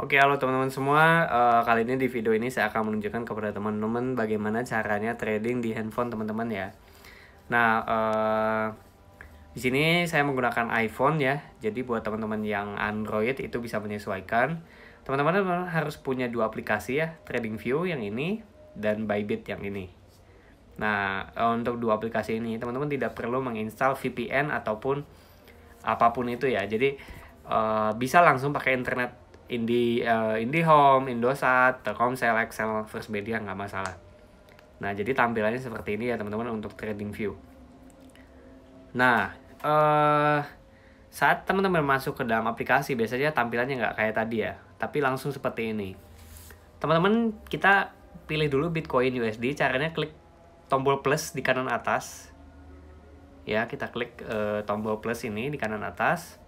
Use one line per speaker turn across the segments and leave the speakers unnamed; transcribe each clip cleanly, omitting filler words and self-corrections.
Oke, halo teman-teman semua. Kali ini di video ini saya akan menunjukkan kepada teman-teman bagaimana caranya trading di handphone teman-teman ya. Nah, di sini saya menggunakan iPhone ya. Jadi buat teman-teman yang Android itu bisa menyesuaikan. Teman-teman harus punya dua aplikasi ya, TradingView yang ini dan Bybit yang ini. Nah, untuk dua aplikasi ini teman-teman tidak perlu menginstal VPN ataupun apapun itu ya. Jadi bisa langsung pakai internet IndiHome, Indosat, Telkomsel, Excel, First Media nggak masalah. Nah, jadi tampilannya seperti ini ya teman-teman untuk TradingView. Nah, saat teman-teman masuk ke dalam aplikasi biasanya tampilannya nggak kayak tadi ya, tapi langsung seperti ini. Teman-teman, kita pilih dulu Bitcoin USD. Caranya klik tombol plus di kanan atas. Ya, kita klik tombol plus ini di kanan atas.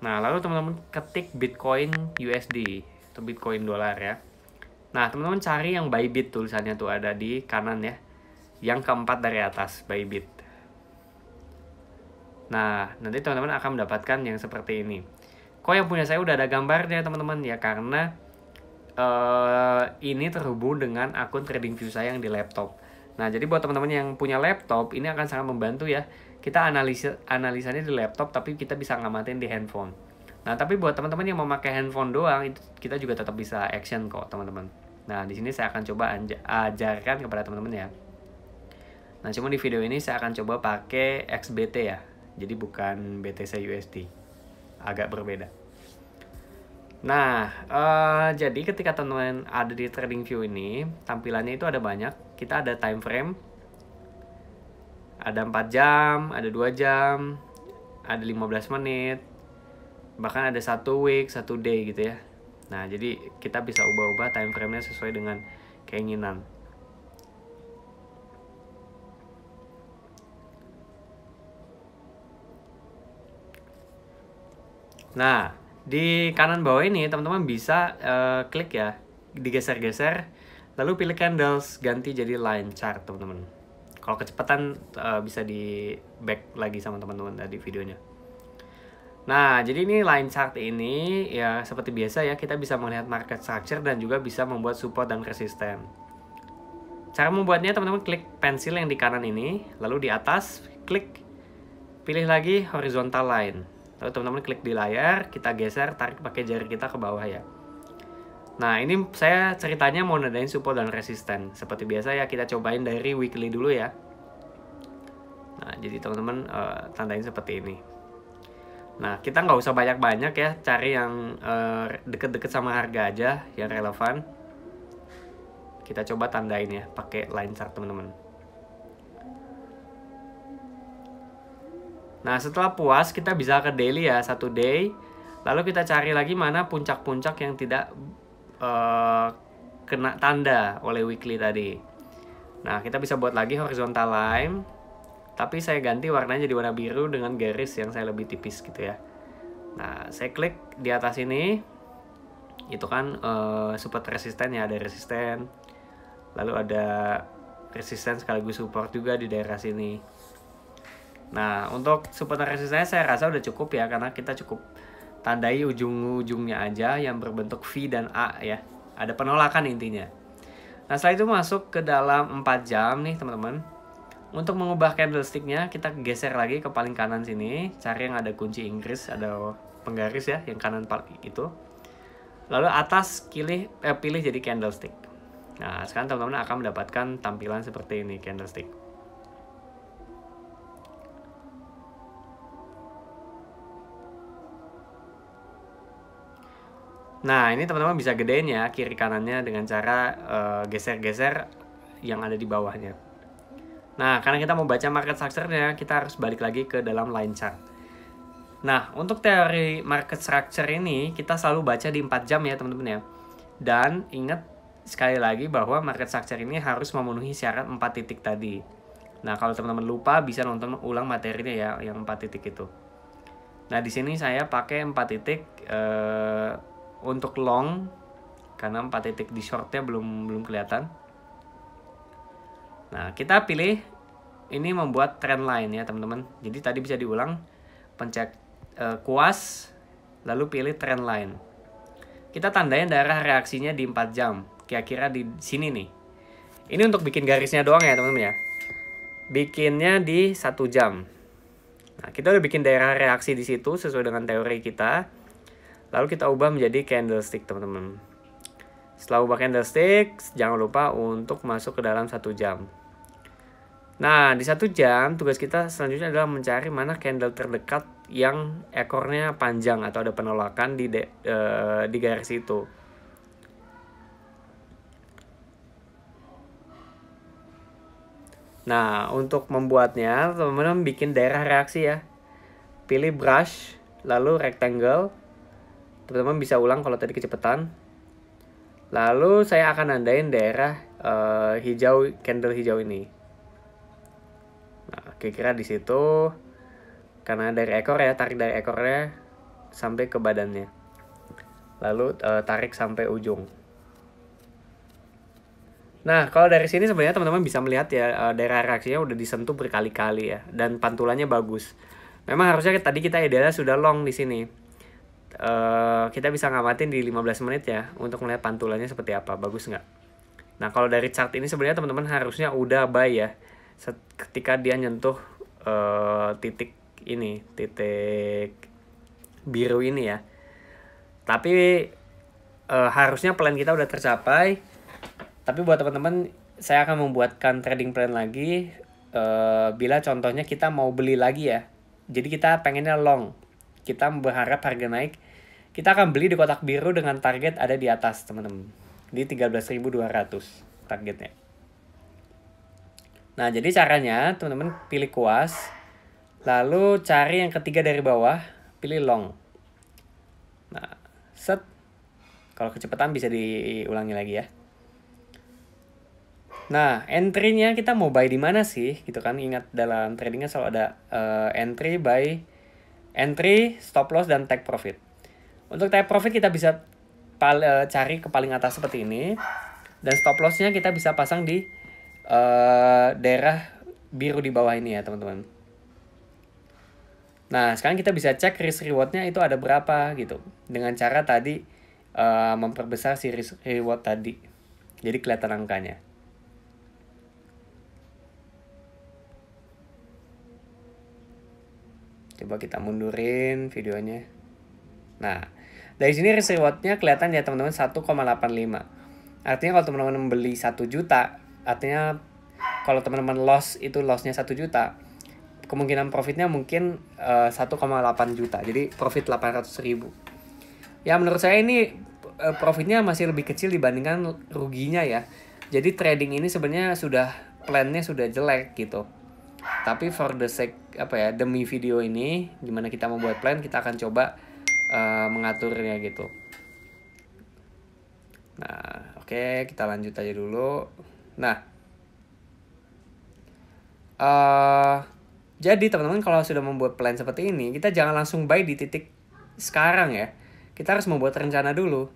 Nah, lalu teman-teman ketik Bitcoin USD atau Bitcoin dolar ya. Nah, teman-teman cari yang Bybit, tulisannya tuh ada di kanan ya. Yang keempat dari atas, Bybit. Nah, nanti teman-teman akan mendapatkan yang seperti ini. Kok yang punya saya udah ada gambarnya teman-teman ya, karena ini terhubung dengan akun TradingView saya yang di laptop. Nah, jadi buat teman-teman yang punya laptop, ini akan sangat membantu ya. Kita analisanya di laptop, tapi kita bisa ngamatin di handphone. Nah, tapi buat teman-teman yang mau pakai handphone doang, itu kita juga tetap bisa action kok, teman-teman. Nah, di sini saya akan coba ajarkan kepada teman-teman ya. Nah, cuma di video ini saya akan coba pakai XBT ya. Jadi bukan BTC USD. Agak berbeda. Nah, jadi ketika teman-teman ada di TradingView ini, tampilannya itu ada banyak. Kita ada time frame, ada 4 jam, ada 2 jam, ada 15 menit, bahkan ada 1 week, 1 day gitu ya. Nah, jadi kita bisa ubah-ubah time frame-nya sesuai dengan keinginan. Nah, di kanan bawah ini teman-teman bisa klik ya, digeser-geser, lalu pilih candles, ganti jadi line chart teman-teman. Kalau kecepatan bisa di back lagi sama teman-teman tadi videonya. Nah, jadi ini line chart ini ya seperti biasa ya, kita bisa melihat market structure dan juga bisa membuat support dan resisten. Cara membuatnya teman-teman klik pensil yang di kanan ini, lalu di atas klik pilih lagi horizontal line. Lalu teman-teman klik di layar, kita geser, tarik pakai jari kita ke bawah ya. Nah, ini saya ceritanya mau nandain support dan resisten. Seperti biasa ya, kita cobain dari weekly dulu ya. Nah, jadi teman-teman tandain seperti ini. Nah, kita nggak usah banyak-banyak ya, cari yang deket-deket sama harga aja, yang relevan. Kita coba tandain ya, pakai line chart teman-teman. Nah, setelah puas, kita bisa ke daily ya, 1 day. Lalu kita cari lagi mana puncak-puncak yang tidak kena tanda oleh weekly tadi. Nah, kita bisa buat lagi horizontal line, tapi saya ganti warnanya jadi warna biru dengan garis yang saya lebih tipis gitu ya. Nah, saya klik di atas ini, itu kan support resisten ya, ada resisten, lalu ada resisten sekaligus support juga di daerah sini. Nah, untuk support dan resisten saya rasa udah cukup ya, karena kita cukup tandai ujung-ujungnya aja yang berbentuk V dan A ya. Ada penolakan intinya. Nah, setelah itu masuk ke dalam 4 jam nih teman-teman. Untuk mengubah candlesticknya, kita geser lagi ke paling kanan sini. Cari yang ada kunci Inggris, ada penggaris ya, yang kanan itu. Lalu atas pilih jadi candlestick. Nah, sekarang teman-teman akan mendapatkan tampilan seperti ini, candlestick. Nah, ini teman-teman bisa gedein ya kiri kanannya dengan cara geser-geser yang ada di bawahnya. Nah, karena kita mau baca market structure-nya, kita harus balik lagi ke dalam line chart. Nah, untuk teori market structure ini, kita selalu baca di 4 jam ya teman-teman ya. Dan ingat sekali lagi bahwa market structure ini harus memenuhi syarat 4 titik tadi. Nah, kalau teman-teman lupa bisa nonton ulang materinya ya, yang 4 titik itu. Nah, di sini saya pakai 4 titik untuk long, karena 4 titik di shortnya belum kelihatan. Nah, kita pilih ini membuat trend line ya teman-teman. Jadi tadi bisa diulang, pencet kuas, lalu pilih trend line. kita tandain daerah reaksinya di 4 jam. Kira-kira di sini nih. Ini untuk bikin garisnya doang ya teman-teman ya. Bikinnya di 1 jam. Nah, kita udah bikin daerah reaksi di situ sesuai dengan teori kita. Lalu kita ubah menjadi candlestick teman-teman. Setelah ubah candlestick, jangan lupa untuk masuk ke dalam 1 jam. Nah, di 1 jam tugas kita selanjutnya adalah mencari mana candle terdekat yang ekornya panjang atau ada penolakan di garis itu. Nah, untuk membuatnya, teman-teman bikin daerah reaksi ya. Pilih brush, lalu rectangle. Teman-teman bisa ulang kalau tadi kecepatan. Lalu saya akan nandain daerah hijau, candle hijau ini. Nah, kira-kira di situ. Karena dari ekor ya, tarik dari ekornya sampai ke badannya. Lalu tarik sampai ujung. Nah, kalau dari sini sebenarnya teman-teman bisa melihat ya daerah reaksinya udah disentuh berkali-kali ya, dan pantulannya bagus. Memang harusnya tadi kita idealnya sudah long di sini. Kita bisa ngamatin di 15 menit ya untuk melihat pantulannya seperti apa, bagus nggak? Nah, kalau dari chart ini sebenarnya teman-teman harusnya udah buy ya ketika dia nyentuh titik ini, titik biru ini ya. Tapi harusnya plan kita udah tercapai. Tapi buat teman-teman, saya akan membuatkan trading plan lagi bila contohnya kita mau beli lagi ya. Jadi kita pengennya long. Kita berharap harga naik. Kita akan beli di kotak biru dengan target ada di atas, teman-teman. Di 13.200 targetnya. Nah, jadi caranya teman-teman pilih kuas. Lalu cari yang ketiga dari bawah, pilih long. Nah, set. Kalau kecepatan bisa diulangi lagi ya. Nah, entry-nya kita mau buy di mana sih? Gitu kan, ingat dalam tradingnya selalu ada entry, buy, entry, stop loss, dan take profit. Untuk take profit kita bisa cari ke paling atas seperti ini. Dan stop loss-nya kita bisa pasang di daerah biru di bawah ini ya teman-teman. Nah, sekarang kita bisa cek risk reward-nya itu ada berapa gitu. Dengan cara tadi memperbesar si risk reward tadi. Jadi kelihatan angkanya. Coba kita mundurin videonya. Nah, dari sini risk reward-nya kelihatan ya teman-teman 1,85. Artinya kalau teman-teman membeli 1 juta, artinya kalau teman-teman loss itu loss-nya 1 juta, kemungkinan profitnya mungkin 1,8 juta. Jadi profit 800.000. Ya menurut saya ini profitnya masih lebih kecil dibandingkan ruginya ya. Jadi trading ini sebenarnya plannya sudah jelek gitu. Tapi for the sake demi video ini gimana kita membuat plan, kita akan coba mengaturnya gitu. Nah, oke, kita lanjut aja dulu. Nah, jadi teman-teman kalau sudah membuat plan seperti ini, kita jangan langsung buy di titik sekarang ya. Kita harus membuat rencana dulu.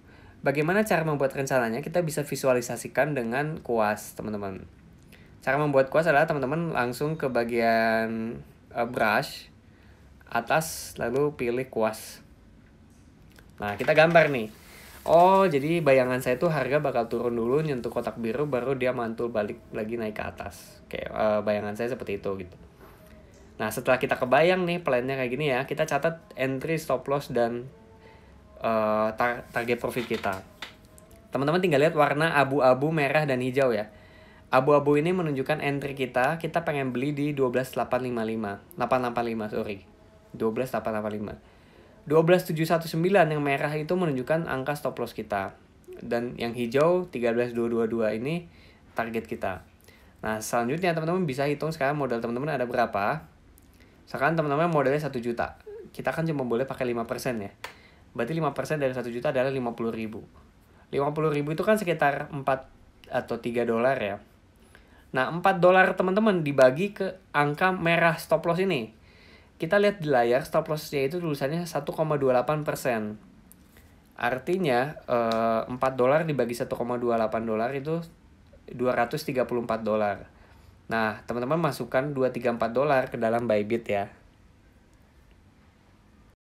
Bagaimana cara membuat rencananya? Kita bisa visualisasikan dengan kuas, teman-teman. Cara membuat kuas adalah teman-teman langsung ke bagian brush atas, lalu pilih kuas. Nah, kita gambar nih. Oh, jadi bayangan saya tuh harga bakal turun dulu, nyentuh kotak biru, baru dia mantul balik lagi naik ke atas. Kayak bayangan saya seperti itu gitu. Nah, setelah kita kebayang nih plannya kayak gini ya, kita catat entry, stop loss, dan target profit kita. Teman-teman tinggal lihat warna abu-abu, merah, dan hijau ya. Abu-abu ini menunjukkan entry kita pengen beli di 12.885 sorry. 12.885. 12.719 yang merah itu menunjukkan angka stop loss kita. Dan yang hijau 13.222 ini target kita. Nah, selanjutnya teman-teman bisa hitung sekarang modal teman-teman ada berapa. Sekarang teman-teman modalnya 1 juta. Kita kan cuma boleh pakai 5% ya. Berarti 5% dari 1 juta adalah 50.000. 50.000 itu kan sekitar 4 atau 3 dolar ya. Nah, 4 dolar teman-teman dibagi ke angka merah stop loss ini. Kita lihat di layar stop loss-nya itu tulisannya 1,28%. Artinya 4 dolar dibagi 1,28 dolar itu 234 dolar. Nah, teman-teman masukkan 234 dolar ke dalam Bybit ya.